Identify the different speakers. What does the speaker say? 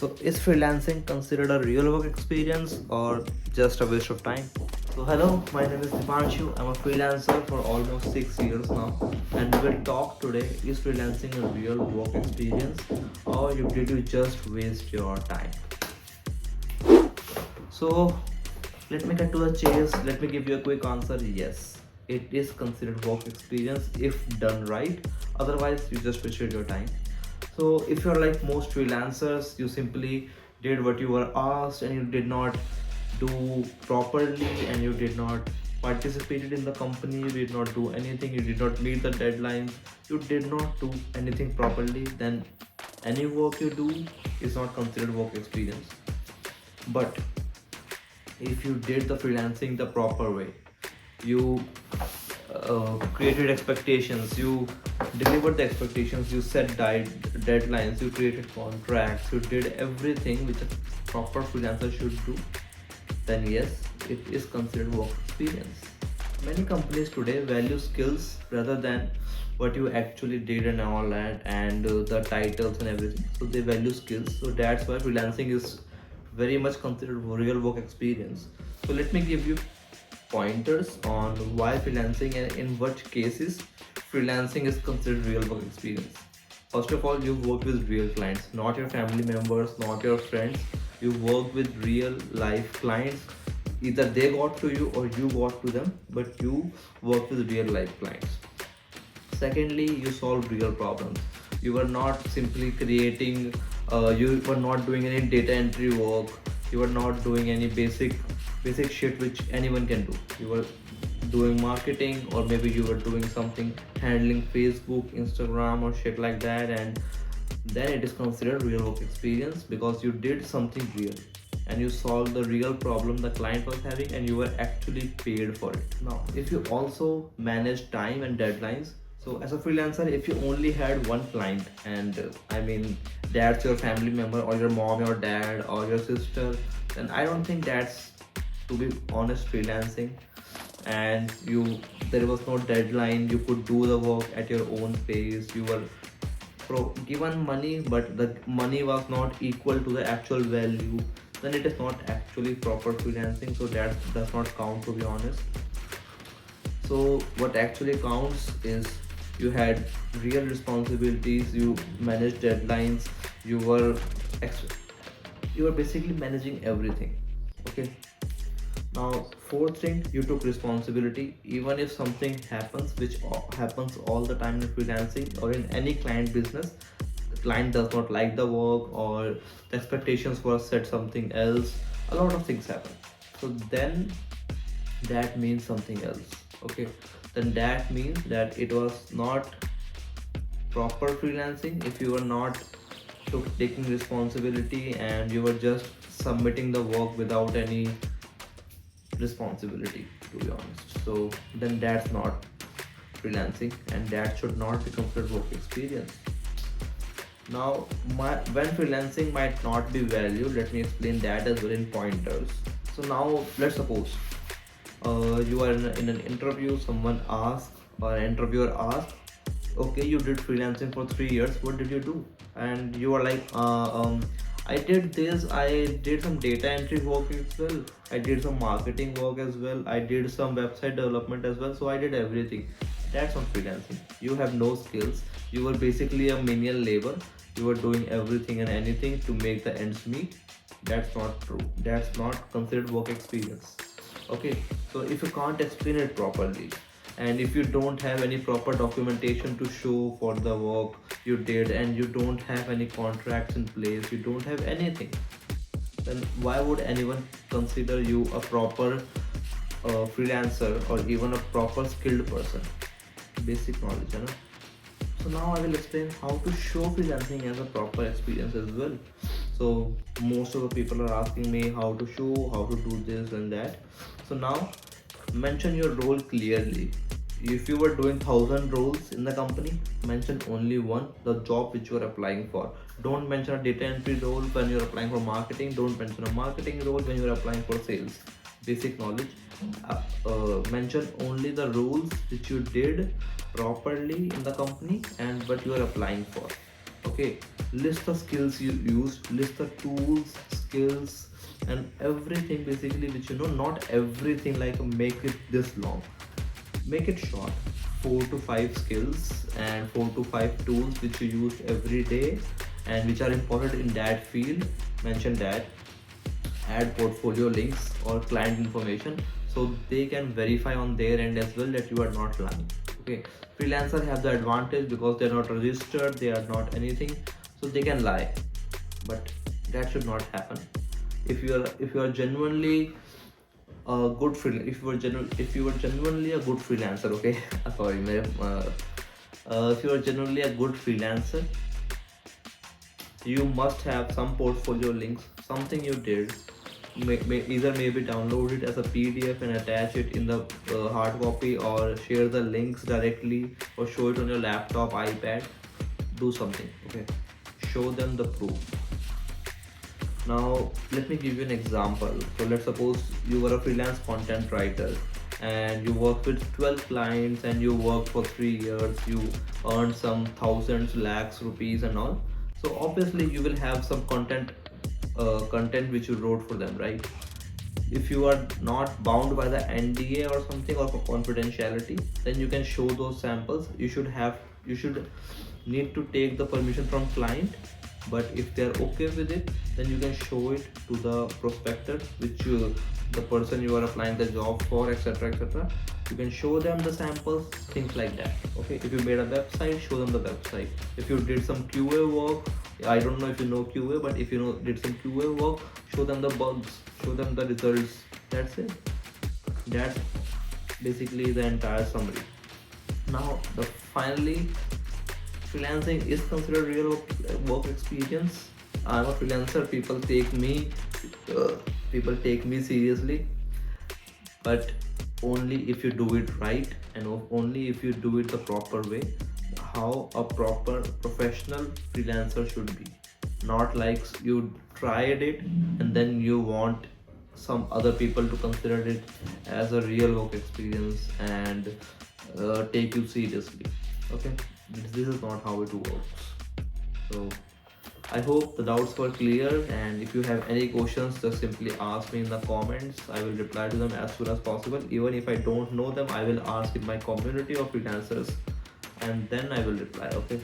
Speaker 1: So, is freelancing considered a real work experience or just a waste of time? So, hello, my name is Dipanshu. I'm a freelancer for almost 6 years now, and we will talk today: is freelancing a real work experience, or did you just waste your time? So, let me cut to the chase. Let me give you a quick answer. Yes, it is considered work experience if done right. Otherwise, you just wasted your time. So if you're like most freelancers, you simply did what you were asked and you did not do properly, and you did not participated in the company, you did not do anything, you did not meet the deadlines, you did not do anything properly, then any work you do is not considered work experience. But if you did the freelancing the proper way, you created expectations, you delivered the expectations, you set deadlines, you created contracts, you did everything which a proper freelancer should do, then yes, it is considered work experience. Many companies today value skills rather than what you actually did and all that, and the titles and everything. So they value skills. So that's why freelancing is very much considered real work experience. So let me give you pointers on why freelancing and in what cases freelancing is considered real work experience. First of all, you work with real clients, not your family members, not your friends. You work with real life clients. Either they got to you or you got to them, but you work with real life clients. Secondly, you solve real problems. You were not simply creating, you were not doing any data entry work, you were not doing any basic shit which anyone can do. You were doing marketing, or maybe you were doing something handling Facebook, Instagram, or shit like that, and then it is considered real work experience because you did something real and you solved the real problem the client was having and you were actually paid for it. Now, if you also manage time and deadlines, so as a freelancer, if you only had one client, and I mean that's your family member or your mom, your dad, or your sister, then I don't think that's, to be honest, freelancing. And you, there was no deadline, you could do the work at your own pace, you were given money but the money was not equal to the actual value, then it is not actually proper freelancing. So that does not count, to be honest. So what actually counts is you had real responsibilities, you managed deadlines, you were you were basically managing everything. Okay. Now, fourth thing, you took responsibility. Even if something happens, which happens all the time in freelancing or in any client business, the client does not like the work, or the expectations were set something else, a lot of things happen. So then that means something else. Okay, then that means that it was not proper freelancing if you were not taking responsibility and you were just submitting the work without any responsibility, to be honest. So then that's not freelancing and that should not be considered work experience. Now, when freelancing might not be valued, let me explain that as well in pointers. So now let's suppose you are in an interview, someone asks, or an interviewer asks, okay, you did freelancing for 3 years, what did you do? And you are like, I did this, I did some data entry work as well, I did some marketing work as well, I did some website development as well, so I did everything. That's not freelancing. You have no skills, you were basically a menial labor, you were doing everything and anything to make the ends meet. That's not true, that's not considered work experience. Okay, so if you can't explain it properly, and if you don't have any proper documentation to show for the work you did, and you don't have any contracts in place, you don't have anything, then why would anyone consider you a proper freelancer or even a proper skilled person? Basic knowledge, you know. So now I will explain how to show freelancing as a proper experience as well. So most of the people are asking me how to show, how to do this and that. So now, mention your role clearly. If you were doing 1,000 roles in the company, mention only one, the job which you are applying for. Don't mention a data entry role when you're applying for marketing. Don't mention a marketing role when you're applying for sales. Basic knowledge. Mention only the roles which you did properly in the company and what you are applying for. Okay, list the skills you used, list the tools, skills, and everything basically which you know. Not everything like make it this long, make it short. 4 to 5 skills and 4 to 5 tools which you use every day and which are important in that field. Mention that. Add portfolio links or client information so they can verify on their end as well that you are not lying. Okay, freelancer have the advantage because they're not registered, they are not anything, so they can lie, but that should not happen. If you are genuinely a good if you are genuinely a good freelancer, okay, sorry, if you are genuinely a good freelancer, you must have some portfolio links, something you did. Either maybe download it as a PDF and attach it in the hard copy, or share the links directly, or show it on your laptop, iPad. Do something, okay? Show them the proof. Now let me give you an example. So let's suppose you were a freelance content writer and you worked with 12 clients and you worked for 3 years. You earned some thousands, lakhs rupees and all. So obviously you will have some content which you wrote for them, right? If you are not bound by the NDA or something, or for confidentiality, then you can show those samples. You should need to take the permission from client, but if they are okay with it, then you can show it to the prospector, the person you are applying the job for, etc, etc. You can show them the samples, things like that. Okay, if you made a website, show them the website. If you did some QA work, I don't know if you know QA, but if you know did some QA work, show them the bugs, show them the results. That's it. That's basically the entire summary. Now the finally, freelancing is considered real work experience. I'm a freelancer. Uh, people take me seriously, but only if you do it right, and only if you do it the proper way. How a proper professional freelancer should be. Not like you tried it and then you want some other people to consider it as a real work experience and take you seriously. Okay, this is not how it works. So I hope the doubts were clear, and if you have any questions, just simply ask me in the comments. I will reply to them as soon as possible. Even if I don't know them, I will ask in my community of freelancers and then I will reply. Okay.